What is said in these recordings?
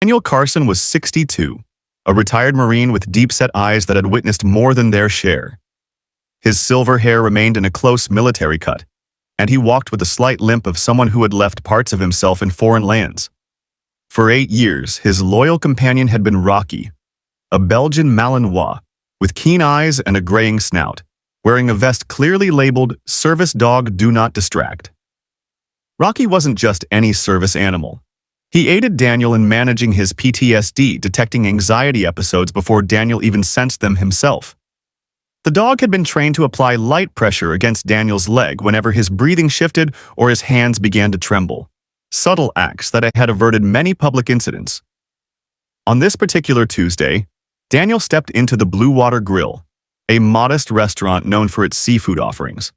Daniel Carson was 62, a retired Marine with deep-set eyes that had witnessed more than their share. His silver hair remained in a close military cut, and he walked with a slight limp of someone who had left parts of himself in foreign lands. For 8 years, his loyal companion had been Rocky, a Belgian Malinois, with keen eyes and a graying snout, wearing a vest clearly labeled "Service Dog Do Not Distract." Rocky wasn't just any service animal. He aided Daniel in managing his PTSD, detecting anxiety episodes before Daniel even sensed them himself. The dog had been trained to apply light pressure against Daniel's leg whenever his breathing shifted or his hands began to tremble, subtle acts that had averted many public incidents. On this particular Tuesday, Daniel stepped into the Blue Water Grill, a modest restaurant known for its seafood offerings.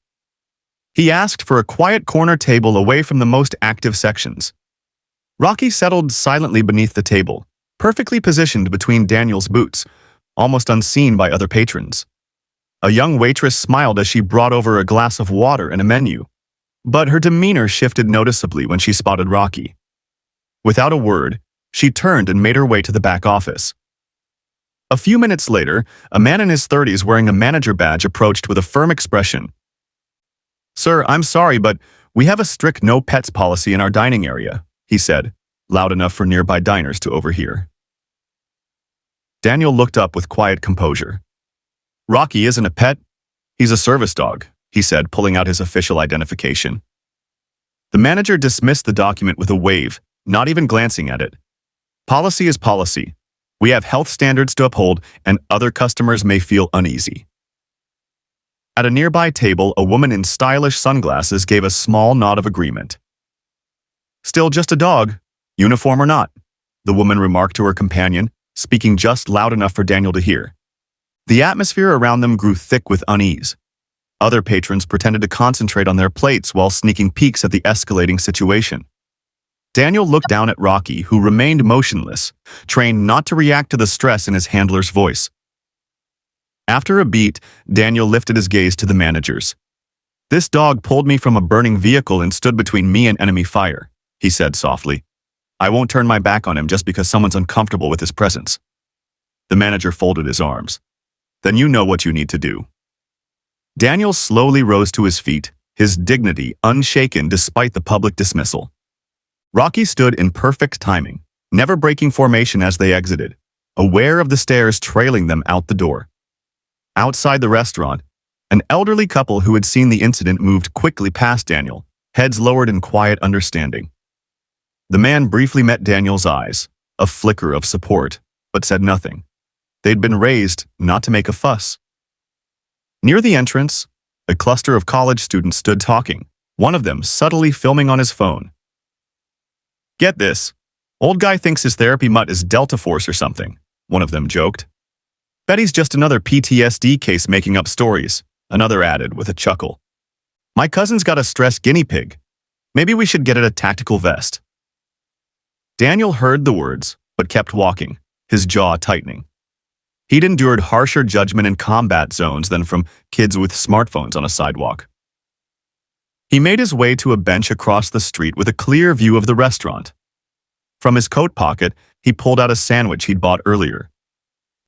He asked for a quiet corner table away from the most active sections. Rocky settled silently beneath the table, perfectly positioned between Daniel's boots, almost unseen by other patrons. A young waitress smiled as she brought over a glass of water and a menu, but her demeanor shifted noticeably when she spotted Rocky. Without a word, she turned and made her way to the back office. A few minutes later, a man in his 30s wearing a manager badge approached with a firm expression. "Sir, I'm sorry, but we have a strict no pets policy in our dining area," he said, loud enough for nearby diners to overhear. Daniel looked up with quiet composure. "Rocky isn't a pet. He's a service dog," he said, pulling out his official identification. The manager dismissed the document with a wave, not even glancing at it. "Policy is policy. We have health standards to uphold, and other customers may feel uneasy." At a nearby table, a woman in stylish sunglasses gave a small nod of agreement. "Still just a dog, uniform or not," the woman remarked to her companion, speaking just loud enough for Daniel to hear. The atmosphere around them grew thick with unease. Other patrons pretended to concentrate on their plates while sneaking peeks at the escalating situation. Daniel looked down at Rocky, who remained motionless, trained not to react to the stress in his handler's voice. After a beat, Daniel lifted his gaze to the managers. "This dog pulled me from a burning vehicle and stood between me and enemy fire," he said softly. "I won't turn my back on him just because someone's uncomfortable with his presence." The manager folded his arms. "Then you know what you need to do." Daniel slowly rose to his feet, his dignity unshaken despite the public dismissal. Rocky stood in perfect timing, never breaking formation as they exited, aware of the stairs trailing them out the door. Outside the restaurant, an elderly couple who had seen the incident moved quickly past Daniel, heads lowered in quiet understanding. The man briefly met Daniel's eyes, a flicker of support, but said nothing. They'd been raised not to make a fuss. Near the entrance, a cluster of college students stood talking, one of them subtly filming on his phone. "Get this. Old guy thinks his therapy mutt is Delta Force or something," one of them joked. "Bet he's just another PTSD case making up stories," another added with a chuckle. "My cousin's got a stressed guinea pig. Maybe we should get it a tactical vest." Daniel heard the words, but kept walking, his jaw tightening. He'd endured harsher judgment in combat zones than from kids with smartphones on a sidewalk. He made his way to a bench across the street with a clear view of the restaurant. From his coat pocket, he pulled out a sandwich he'd bought earlier.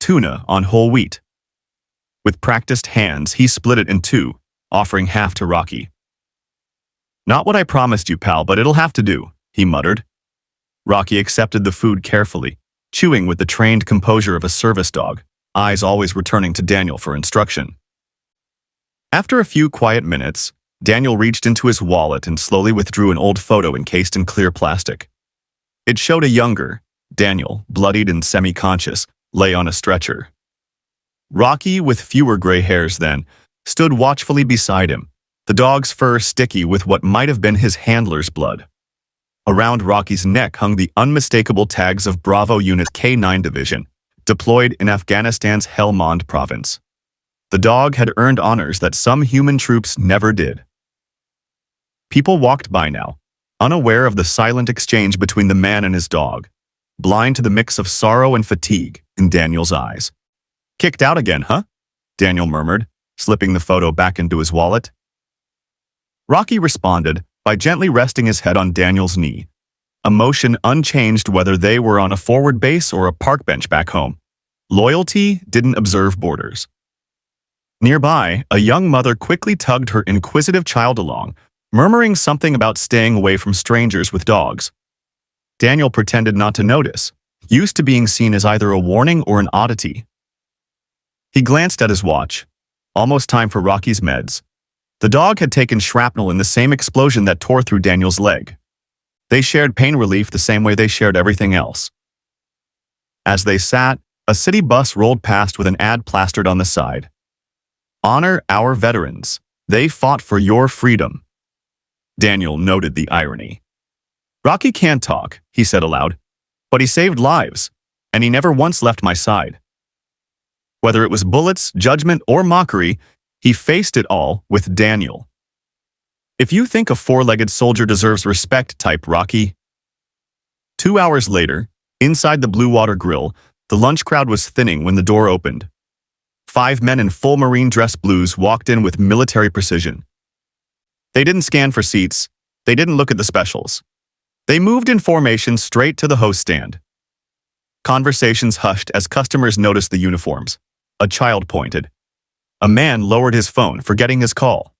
Tuna on whole wheat. With practiced hands, he split it in two, offering half to Rocky. "Not what I promised you, pal, but it'll have to do," he muttered. Rocky accepted the food carefully, chewing with the trained composure of a service dog, eyes always returning to Daniel for instruction. After a few quiet minutes, Daniel reached into his wallet and slowly withdrew an old photo encased in clear plastic. It showed a younger Daniel, bloodied and semi-conscious, lay on a stretcher. Rocky, with fewer gray hairs then, stood watchfully beside him, the dog's fur sticky with what might have been his handler's blood. Around Rocky's neck hung the unmistakable tags of Bravo Unit K9 Division, deployed in Afghanistan's Helmand province. The dog had earned honors that some human troops never did. People walked by now, unaware of the silent exchange between the man and his dog, blind to the mix of sorrow and fatigue in Daniel's eyes. "Kicked out again, huh?" Daniel murmured, slipping the photo back into his wallet. Rocky responded by gently resting his head on Daniel's knee, emotion unchanged whether they were on a forward base or a park bench back home. Loyalty didn't observe borders. Nearby, a young mother quickly tugged her inquisitive child along, murmuring something about staying away from strangers with dogs. Daniel pretended not to notice, used to being seen as either a warning or an oddity. He glanced at his watch. Almost time for Rocky's meds. The dog had taken shrapnel in the same explosion that tore through Daniel's leg. They shared pain relief the same way they shared everything else. As they sat, a city bus rolled past with an ad plastered on the side. Honor our veterans. They fought for your freedom. Daniel noted the irony. Rocky can't talk, he said aloud, but he saved lives, and he never once left my side. Whether it was bullets, judgment, or mockery, he faced it all with Daniel. If you think a four-legged soldier deserves respect, type Rocky. 2 hours later, inside the Blue Water Grill, the lunch crowd was thinning when the door opened. 5 men in full Marine dress blues walked in with military precision. They didn't scan for seats. They didn't look at the specials. They moved in formation straight to the host stand. Conversations hushed as customers noticed the uniforms. A child pointed. A man lowered his phone, forgetting his call.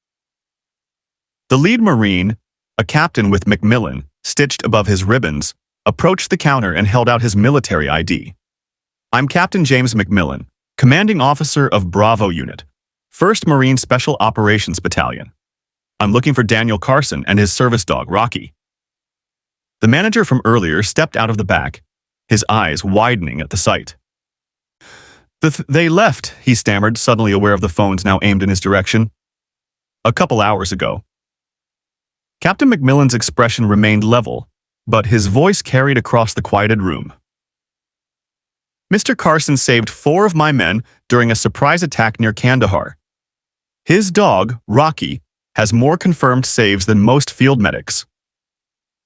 The lead Marine, a captain with Macmillan stitched above his ribbons, approached the counter and held out his military ID. I'm Captain James Macmillan, commanding officer of Bravo Unit, 1st Marine Special Operations Battalion. I'm looking for Daniel Carson and his service dog, Rocky. The manager from earlier stepped out of the back, his eyes widening at the sight. They left, he stammered, suddenly aware of the phones now aimed in his direction. A couple hours ago. Captain Macmillan's expression remained level, but his voice carried across the quieted room. Mr. Carson saved 4 of my men during a surprise attack near Kandahar. His dog, Rocky, has more confirmed saves than most field medics.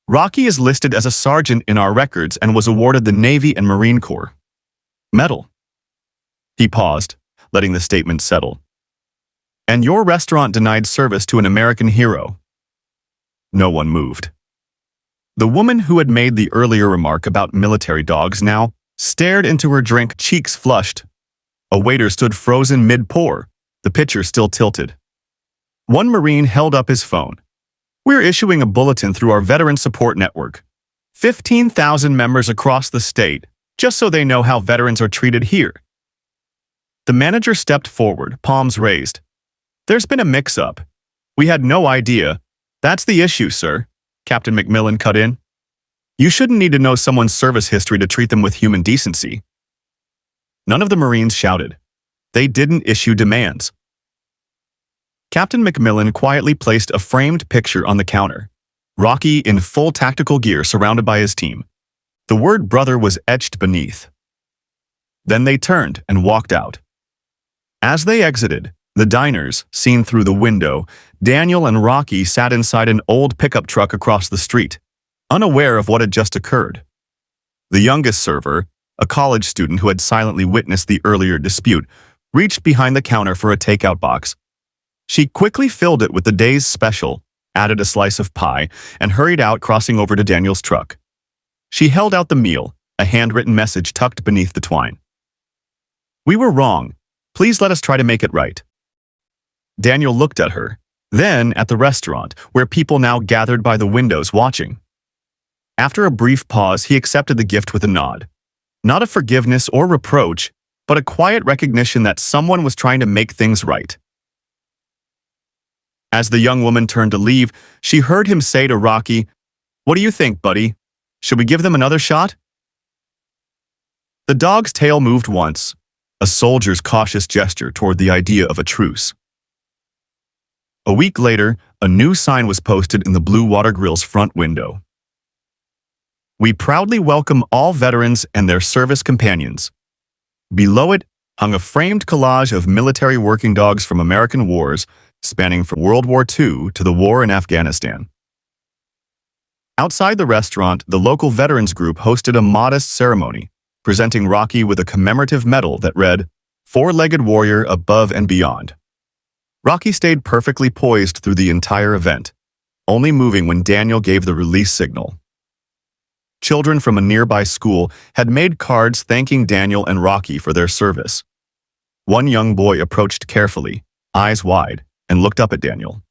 Rocky is listed as a sergeant in our records and was awarded the Navy and Marine Corps Medal. He paused, letting the statement settle. And your restaurant denied service to an American hero. No one moved. The woman who had made the earlier remark about military dogs now stared into her drink, cheeks flushed. A waiter stood frozen mid-pour, the pitcher still tilted. One Marine held up his phone. We're issuing a bulletin through our Veteran Support Network. 15,000 members across the state, just so they know how veterans are treated here. The manager stepped forward, palms raised. There's been a mix-up. We had no idea. That's the issue, sir, Captain Macmillan cut in. You shouldn't need to know someone's service history to treat them with human decency. None of the Marines shouted. They didn't issue demands. Captain Macmillan quietly placed a framed picture on the counter. Rocky in full tactical gear surrounded by his team. The word brother was etched beneath. Then they turned and walked out. As they exited, the diners, seen through the window, Daniel and Rocky sat inside an old pickup truck across the street, unaware of what had just occurred. The youngest server, a college student who had silently witnessed the earlier dispute, reached behind the counter for a takeout box. She quickly filled it with the day's special, added a slice of pie, and hurried out, crossing over to Daniel's truck. She held out the meal, a handwritten message tucked beneath the twine. We were wrong. Please let us try to make it right. Daniel looked at her, then at the restaurant, where people now gathered by the windows watching. After a brief pause, he accepted the gift with a nod. Not a forgiveness or reproach, but a quiet recognition that someone was trying to make things right. As the young woman turned to leave, she heard him say to Rocky, "What do you think, buddy? Should we give them another shot?" The dog's tail moved once, a soldier's cautious gesture toward the idea of a truce. A week later, a new sign was posted in the Blue Water Grill's front window. We proudly welcome all veterans and their service companions. Below it hung a framed collage of military working dogs from American wars, spanning from World War II to the war in Afghanistan. Outside the restaurant, the local veterans group hosted a modest ceremony, presenting Rocky with a commemorative medal that read, "Four-legged warrior above and beyond." Rocky stayed perfectly poised through the entire event, only moving when Daniel gave the release signal. Children from a nearby school had made cards thanking Daniel and Rocky for their service. One young boy approached carefully, eyes wide, and looked up at Daniel.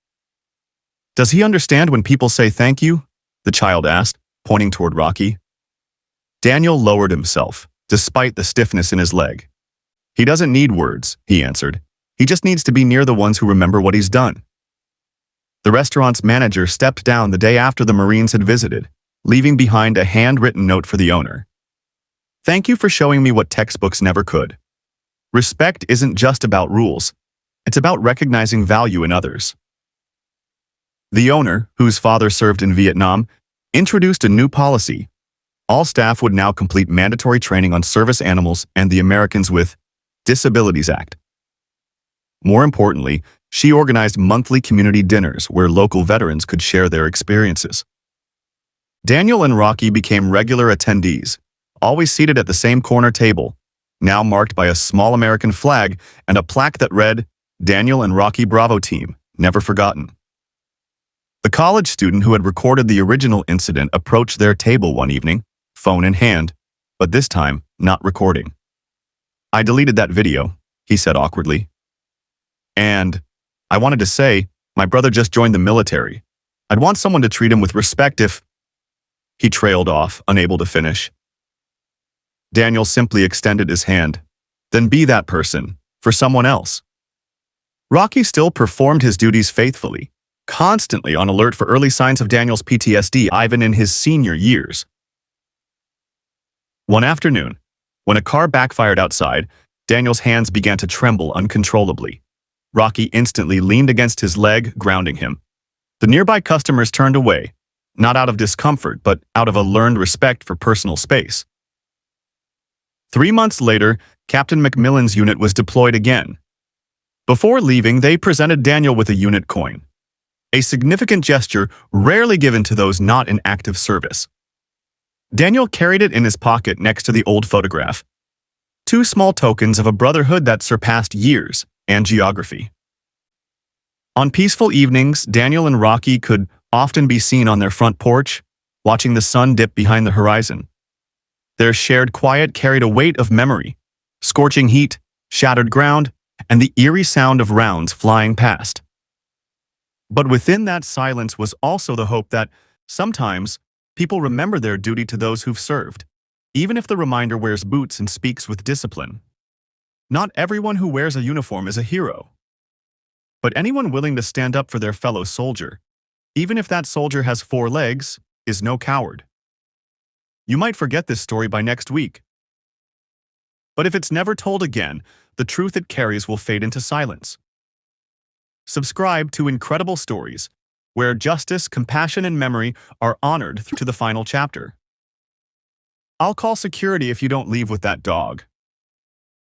"Does he understand when people say thank you?" the child asked, pointing toward Rocky. Daniel lowered himself, despite the stiffness in his leg. "He doesn't need words," he answered. "He just needs to be near the ones who remember what he's done." The restaurant's manager stepped down the day after the Marines had visited, leaving behind a handwritten note for the owner. "Thank you for showing me what textbooks never could. Respect isn't just about rules. It's about recognizing value in others." The owner, whose father served in Vietnam, introduced a new policy. All staff would now complete mandatory training on service animals and the Americans with Disabilities Act. More importantly, she organized monthly community dinners where local veterans could share their experiences. Daniel and Rocky became regular attendees, always seated at the same corner table, now marked by a small American flag and a plaque that read, "Daniel and Rocky Bravo Team, never forgotten." The college student who had recorded the original incident approached their table one evening, phone in hand, but this time not recording. "I deleted that video," he said awkwardly. "And I wanted to say, my brother just joined the military. I'd want someone to treat him with respect if—" He trailed off, unable to finish. Daniel simply extended his hand. "Then be that person, for someone else." Rocky still performed his duties faithfully, constantly on alert for early signs of Daniel's PTSD even in his senior years. One afternoon, when a car backfired outside, Daniel's hands began to tremble uncontrollably. Rocky instantly leaned against his leg, grounding him. The nearby customers turned away, not out of discomfort, but out of a learned respect for personal space. 3 months later, Captain McMillan's unit was deployed again. Before leaving, they presented Daniel with a unit coin, a significant gesture rarely given to those not in active service. Daniel carried it in his pocket next to the old photograph. 2 small tokens of a brotherhood that surpassed years and geography. On peaceful evenings, Daniel and Rocky could often be seen on their front porch, watching the sun dip behind the horizon. Their shared quiet carried a weight of memory, scorching heat, shattered ground, and the eerie sound of rounds flying past. But within that silence was also the hope that, sometimes, people remember their duty to those who've served, even if the reminder wears boots and speaks with discipline. Not everyone who wears a uniform is a hero. But anyone willing to stand up for their fellow soldier, even if that soldier has 4 legs, is no coward. You might forget this story by next week. But if it's never told again, the truth it carries will fade into silence. Subscribe to Incredible Stories, where justice, compassion, and memory are honored to the final chapter. I'll call security if you don't leave with that dog.